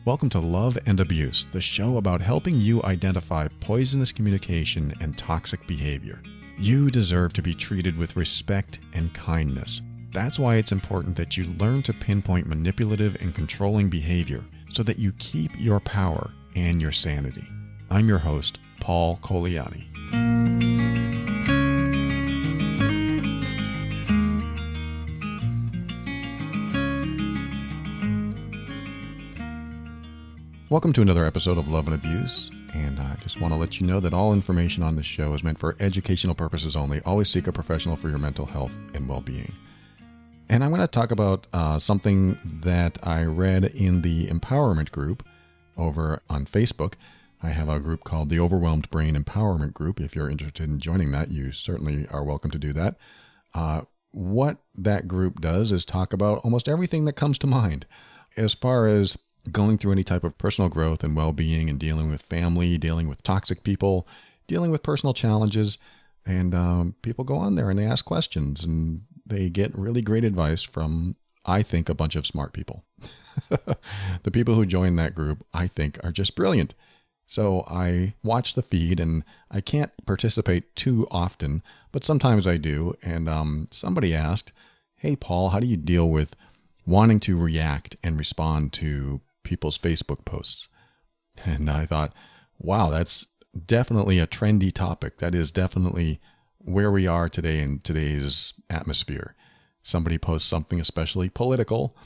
Welcome to Love and Abuse, the show about helping you identify poisonous communication and toxic behavior. You deserve to be treated with respect and kindness. That's why it's important that you learn to pinpoint manipulative and controlling behavior so that you keep your power and your sanity. I'm your host, Paul Coliani. Welcome to another episode of Love and Abuse, and I just want to let you know that all information on this show is meant for educational purposes only. Always seek a professional for your mental health and well-being. And I'm going to talk about something that I read in the empowerment group over on Facebook. I have a group called the Overwhelmed Brain Empowerment Group. If you're interested in joining that, you certainly are welcome to do that. What that group does is talk about almost everything that comes to mind as far as going through any type of personal growth and well-being and dealing with family, dealing with toxic people, dealing with personal challenges. And people go on there and they ask questions and they get really great advice from, I think, a bunch of smart people. The people who join that group, I think, are just brilliant. So I watch the feed and I can't participate too often, but sometimes I do. And somebody asked, hey, Paul, how do you deal with wanting to react and respond to people's Facebook posts? And I thought, wow, that's definitely a trendy topic. That is definitely where we are today in today's atmosphere. Somebody posts something especially political,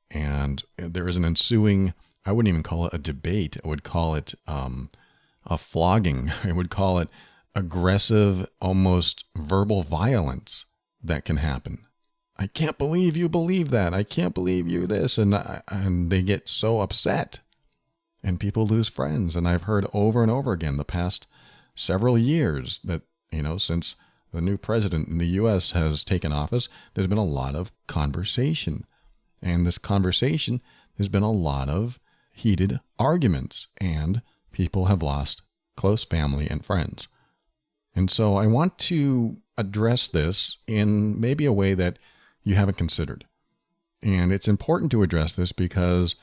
and there is an ensuing, I wouldn't even call it a debate. I would call it a flogging. I would call it aggressive, almost verbal violence that can happen. I can't believe you believe that. I can't believe you this. And they get so upset and people lose friends. And I've heard over and over again the past several years that, since the new president in the U.S. has taken office, there's been a lot of conversation. And this conversation, there's been a lot of heated arguments and people have lost close family and friends. And so I want to address this in maybe a way that you haven't considered. And it's important to address this because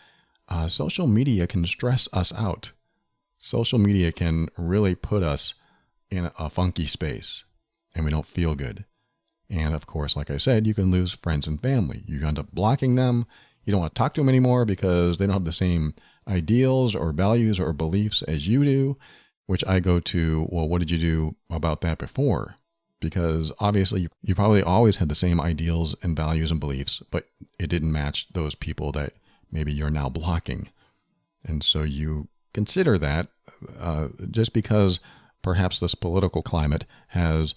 social media can stress us out. Social media can really put us in a funky space and we don't feel good. And of course, like I said, you can lose friends and family. You end up blocking them. You don't want to talk to them anymore because they don't have the same ideals or values or beliefs as you do, which I go to, well, what did you do about that before? Because obviously you probably always had the same ideals and values and beliefs, but it didn't match those people that maybe you're now blocking. And so you consider that just because perhaps this political climate has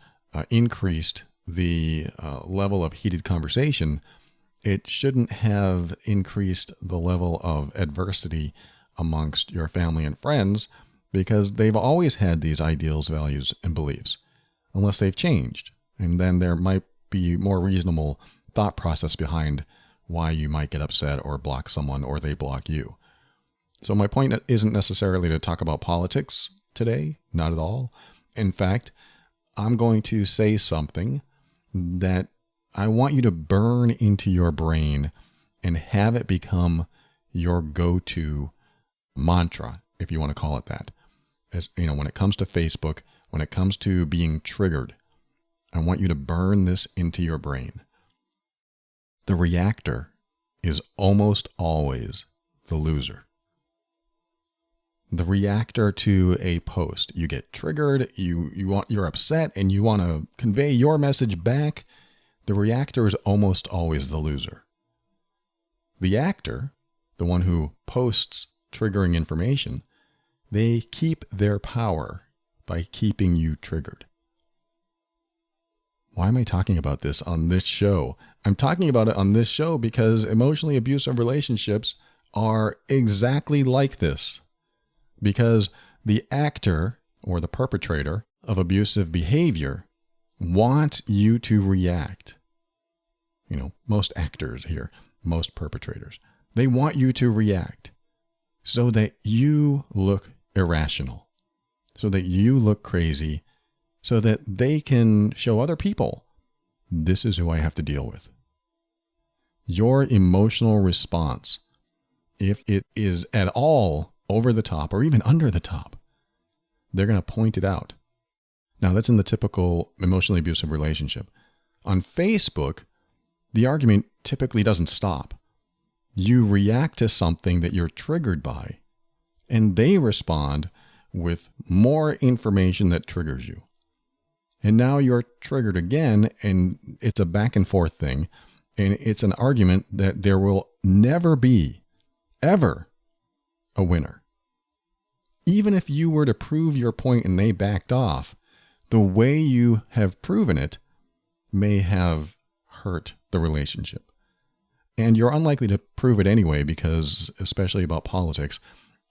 increased the level of heated conversation, it shouldn't have increased the level of adversity amongst your family and friends because they've always had these ideals, values, and beliefs. Unless they've changed. And then there might be more reasonable thought process behind why you might get upset or block someone or they block you. So my point isn't necessarily to talk about politics today, not at all. In fact, I'm going to say something that I want you to burn into your brain and have it become your go-to mantra, if you want to call it that. As when it comes to Facebook, when it comes to being triggered, I want you to burn this into your brain. The reactor is almost always the loser. The reactor to a post. You get triggered, you're upset, and you want to convey your message back. The reactor is almost always the loser. The actor, the one who posts triggering information, they keep their power by keeping you triggered. Why am I talking about this on this show? I'm talking about it on this show because emotionally abusive relationships are exactly like this. Because the actor or the perpetrator of abusive behavior wants you to react. Most actors here, most perpetrators, they want you to react so that you look irrational. So that you look crazy, so that they can show other people, this is who I have to deal with. Your emotional response if it is at all over the top or even under the top, they're going to point it out. Now, that's in the typical emotionally abusive relationship. On Facebook, the argument typically doesn't stop. You react to something that you're triggered by, and they respond with more information that triggers you. And now you're triggered again, and it's a back and forth thing. And it's an argument that there will never be, ever, a winner. Even if you were to prove your point and they backed off, the way you have proven it may have hurt the relationship. And you're unlikely to prove it anyway, because, especially about politics,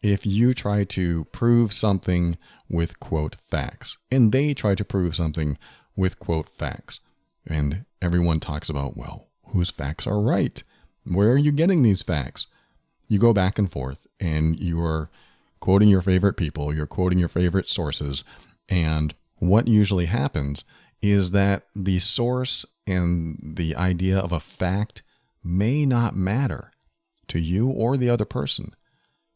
if you try to prove something with, quote, facts, and they try to prove something with, quote, facts, and everyone talks about, well, whose facts are right? Where are you getting these facts? You go back and forth, and you are quoting your favorite people, you're quoting your favorite sources, and what usually happens is that the source and the idea of a fact may not matter to you or the other person,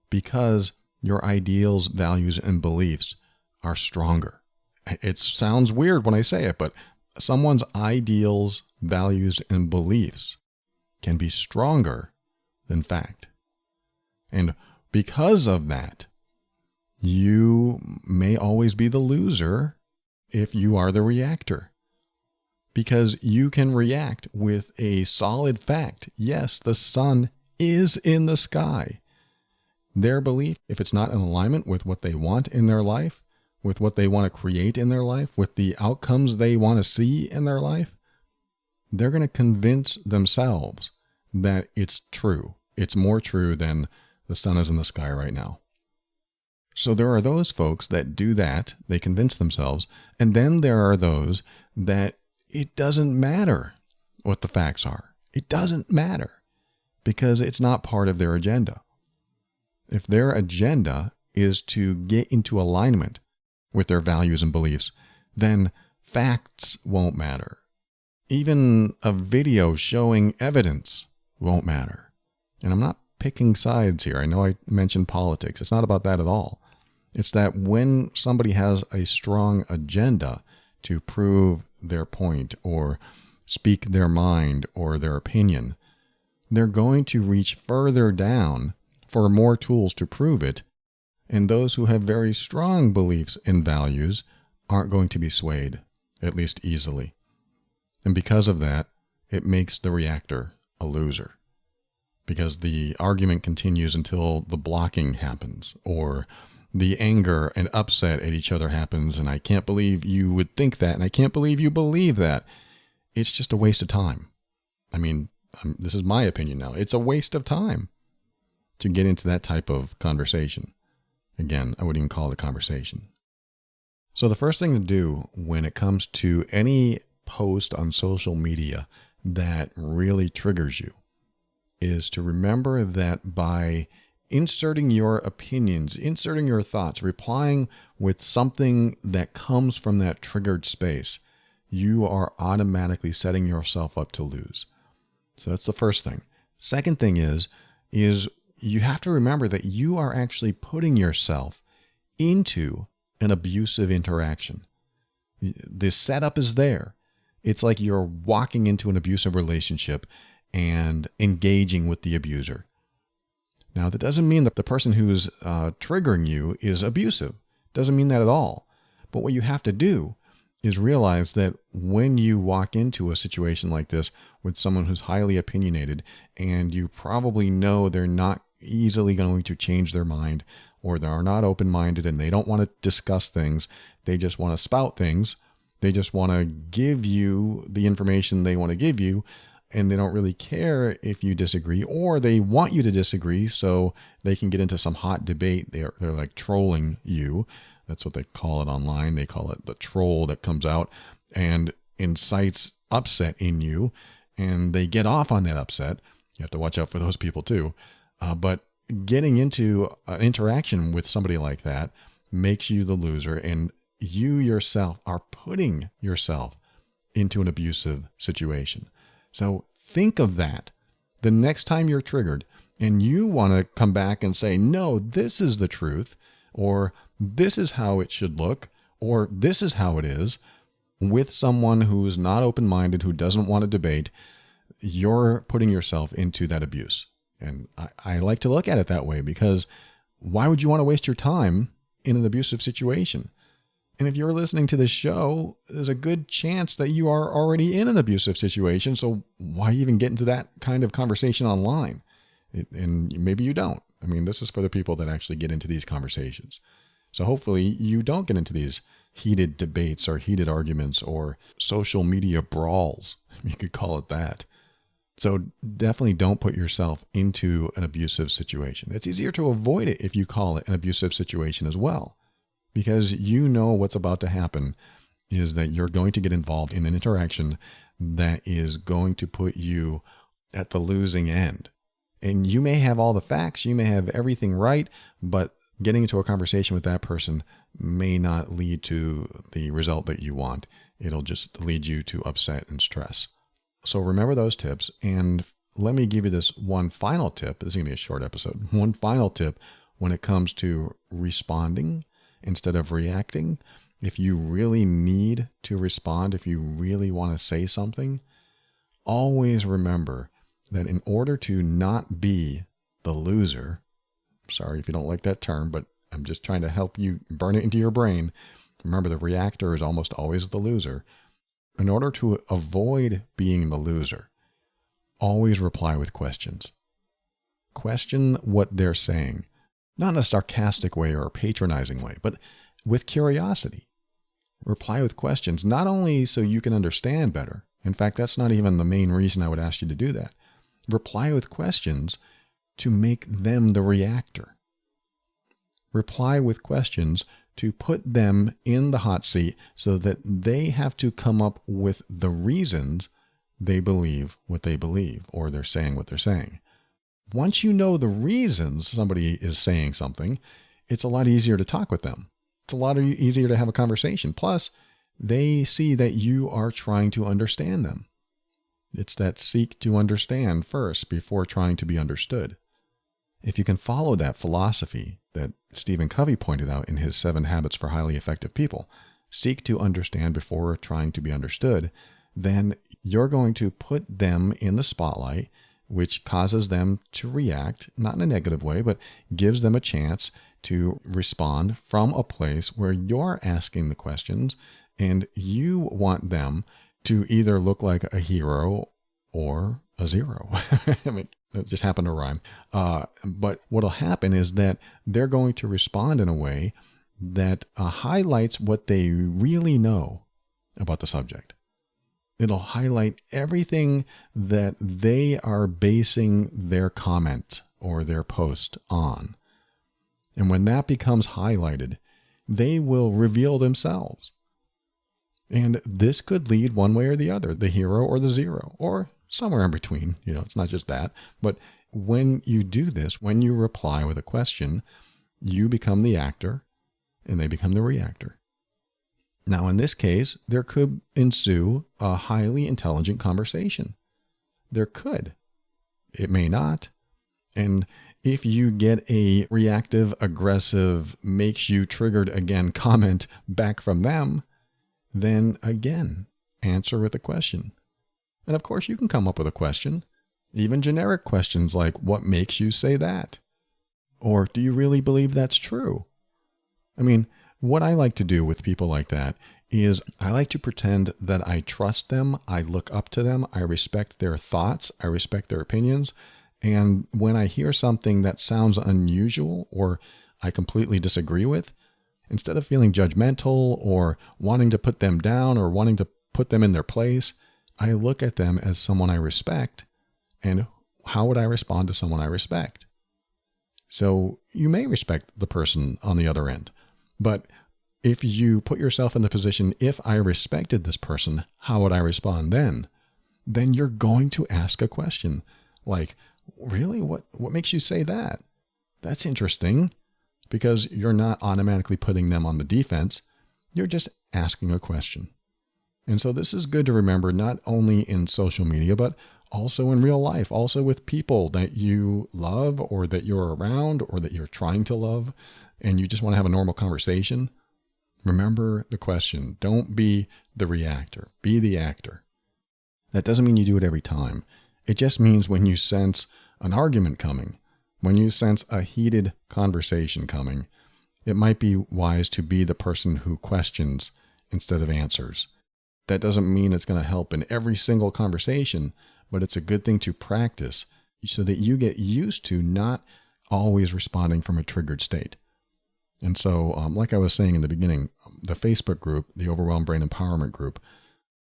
because your ideals, values, and beliefs are stronger. It sounds weird when I say it, but someone's ideals, values, and beliefs can be stronger than fact. And because of that, you may always be the loser if you are the reactor. Because you can react with a solid fact. Yes, the sun is in the sky. Their belief, if it's not in alignment with what they want in their life, with what they want to create in their life, with the outcomes they want to see in their life, they're going to convince themselves that it's true. It's more true than the sun is in the sky right now. So there are those folks that do that. They convince themselves. And then there are those that it doesn't matter what the facts are. It doesn't matter because it's not part of their agenda. If their agenda is to get into alignment with their values and beliefs, then facts won't matter. Even a video showing evidence won't matter. And I'm not picking sides here. I know I mentioned politics. It's not about that at all. It's that when somebody has a strong agenda to prove their point or speak their mind or their opinion, they're going to reach further down for more tools to prove it, and those who have very strong beliefs and values aren't going to be swayed, at least easily. And because of that, it makes the reactor a loser, because the argument continues until the blocking happens, or the anger and upset at each other happens, and I can't believe you would think that, and I can't believe you believe that. It's just a waste of time. I mean, this is my opinion now. It's a waste of time to get into that type of conversation. Again, I wouldn't even call it a conversation. So the first thing to do when it comes to any post on social media that really triggers you is to remember that by inserting your opinions, inserting your thoughts, replying with something that comes from that triggered space, you are automatically setting yourself up to lose. So that's the first thing. Second thing is you have to remember that you are actually putting yourself into an abusive interaction. The setup is there. It's like you're walking into an abusive relationship and engaging with the abuser. Now, that doesn't mean that the person who's triggering you is abusive. Doesn't mean that at all. But what you have to do is realize that when you walk into a situation like this with someone who's highly opinionated, and you probably know they're not easily going to change their mind, or they are not open-minded and they don't want to discuss things, they just want to spout things, they just want to give you the information they want to give you, and they don't really care if you disagree, or they want you to disagree so they can get into some hot debate. They're like trolling you. That's what they call it online. They call it the troll that comes out and incites upset in you, and they get off on that upset. You have to watch out for those people too. But getting into an interaction with somebody like that makes you the loser, and you yourself are putting yourself into an abusive situation. So think of that. The next time you're triggered, And you want to come back and say, no, this is the truth, or this is how it should look, or this is how it is, with someone who's not open-minded, who doesn't want to debate, you're putting yourself into that abuse. And I like to look at it that way, because why would you want to waste your time in an abusive situation? And if you're listening to this show, there's a good chance that you are already in an abusive situation. So why even get into that kind of conversation online? And maybe you don't. I mean, this is for the people that actually get into these conversations. So hopefully you don't get into these heated debates or heated arguments or social media brawls. You could call it that. So definitely don't put yourself into an abusive situation. It's easier to avoid it if you call it an abusive situation as well, because you know what's about to happen is that you're going to get involved in an interaction that is going to put you at the losing end. And you may have all the facts, you may have everything right, but getting into a conversation with that person may not lead to the result that you want. It'll just lead you to upset and stress. So remember those tips. And let me give you this one final tip. This is going to be a short episode. One final tip when it comes to responding instead of reacting. If you really need to respond, if you really want to say something, always remember that in order to not be the loser, sorry if you don't like that term, but I'm just trying to help you burn it into your brain. Remember, the reactor is almost always the loser. In order to avoid being the loser, always reply with questions. Question what they're saying, not in a sarcastic way or a patronizing way, but with curiosity. Reply with questions, not only so you can understand better. In fact, that's not even the main reason I would ask you to do that. Reply with questions to make them the reactor. Reply with questions to put them in the hot seat so that they have to come up with the reasons they believe what they believe, or they're saying what they're saying. Once you know the reasons somebody is saying something, it's a lot easier to talk with them. It's a lot easier to have a conversation. Plus, they see that you are trying to understand them. It's that seek to understand first before trying to be understood. If you can follow that philosophy that Stephen Covey pointed out in his 7 Habits for Highly Effective People, seek to understand before trying to be understood, then you're going to put them in the spotlight, which causes them to react, not in a negative way, but gives them a chance to respond from a place where you're asking the questions and you want them to either look like a hero or a zero. I mean, it just happened to rhyme. But what'll happen is that they're going to respond in a way that highlights what they really know about the subject. It'll highlight everything that they are basing their comment or their post on. And when that becomes highlighted, they will reveal themselves. And this could lead one way or the other, the hero or the zero, or somewhere in between. You know, it's not just that. But when you do this, when you reply with a question, you become the actor and they become the reactor. Now, in this case, there could ensue a highly intelligent conversation. There could. It may not. And if you get a reactive, aggressive, makes you triggered again comment back from them, then again, answer with a question. And of course, you can come up with a question, even generic questions like, what makes you say that? Or do you really believe that's true? I mean, what I like to do with people like that is I like to pretend that I trust them, I look up to them, I respect their thoughts, I respect their opinions. And when I hear something that sounds unusual or I completely disagree with, instead of feeling judgmental or wanting to put them down or wanting to put them in their place, I look at them as someone I respect. And how would I respond to someone I respect? So you may respect the person on the other end, but if you put yourself in the position, if I respected this person, how would I respond then? Then you're going to ask a question like, really? What makes you say that? That's interesting, because you're not automatically putting them on the defense. You're just asking a question. And so this is good to remember, not only in social media, but Also in real life, also with people that you love or that you're around or that you're trying to love and you just want to have a normal conversation. Remember the question. Don't be the reactor. Be the actor. That doesn't mean you do it every time. It just means when you sense an argument coming, when you sense a heated conversation coming, it might be wise to be the person who questions instead of answers. That doesn't mean it's going to help in every single conversation, but it's a good thing to practice so that you get used to not always responding from a triggered state. And so, like I was saying in the beginning, the Facebook group, the Overwhelmed Brain Empowerment Group,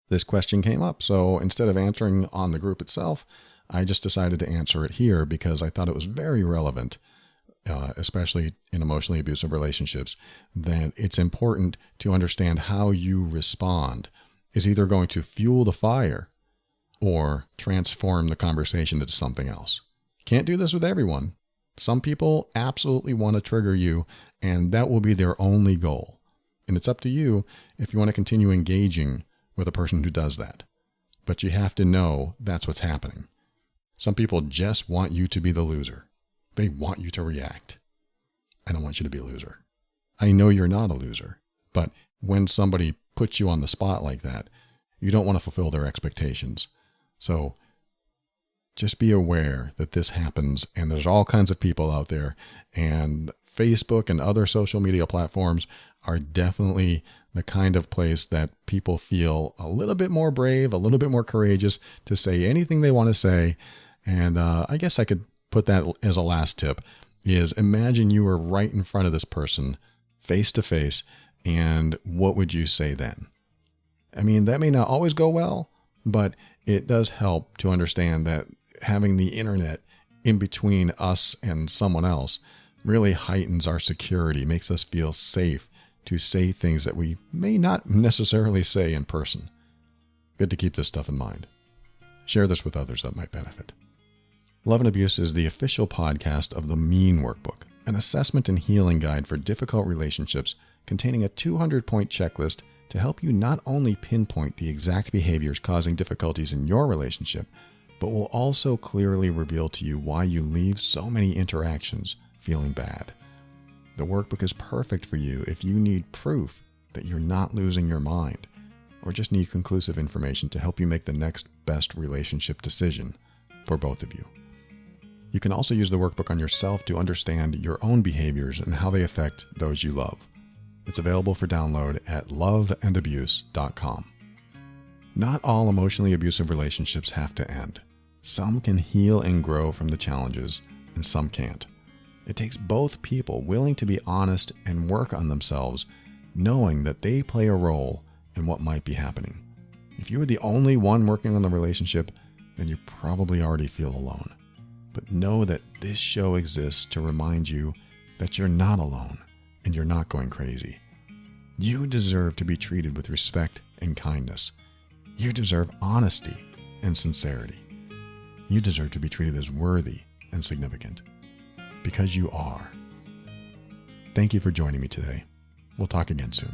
this question came up. So instead of answering on the group itself, I just decided to answer it here because I thought it was very relevant, especially in emotionally abusive relationships, that it's important to understand how you respond is either going to fuel the fire or transform the conversation into something else. Can't do this with everyone. Some people absolutely want to trigger you, and that will be their only goal. And it's up to you if you want to continue engaging with a person who does that. But you have to know that's what's happening. Some people just want you to be the loser. They want you to react. I don't want you to be a loser. I know you're not a loser, but when somebody puts you on the spot like that, you don't want to fulfill their expectations. So just be aware that this happens, and there's all kinds of people out there, and Facebook and other social media platforms are definitely the kind of place that people feel a little bit more brave, a little bit more courageous to say anything they want to say. And I guess I could put that as a last tip is imagine you were right in front of this person face to face, and what would you say then? I mean, that may not always go well, but it does help to understand that having the internet in between us and someone else really heightens our security, makes us feel safe to say things that we may not necessarily say in person. Good to keep this stuff in mind. Share this with others that might benefit. Love and Abuse is the official podcast of the Mean Workbook, an assessment and healing guide for difficult relationships containing a 200-point checklist to help you not only pinpoint the exact behaviors causing difficulties in your relationship, but will also clearly reveal to you why you leave so many interactions feeling bad. The workbook is perfect for you if you need proof that you're not losing your mind, or just need conclusive information to help you make the next best relationship decision for both of you. You can also use the workbook on yourself to understand your own behaviors and how they affect those you love. It's available for download at loveandabuse.com. Not all emotionally abusive relationships have to end. Some can heal and grow from the challenges, and some can't. It takes both people willing to be honest and work on themselves, knowing that they play a role in what might be happening. If you are the only one working on the relationship, then you probably already feel alone. But know that this show exists to remind you that you're not alone and you're not going crazy. You deserve to be treated with respect and kindness. You deserve honesty and sincerity. You deserve to be treated as worthy and significant. Because you are. Thank you for joining me today. We'll talk again soon.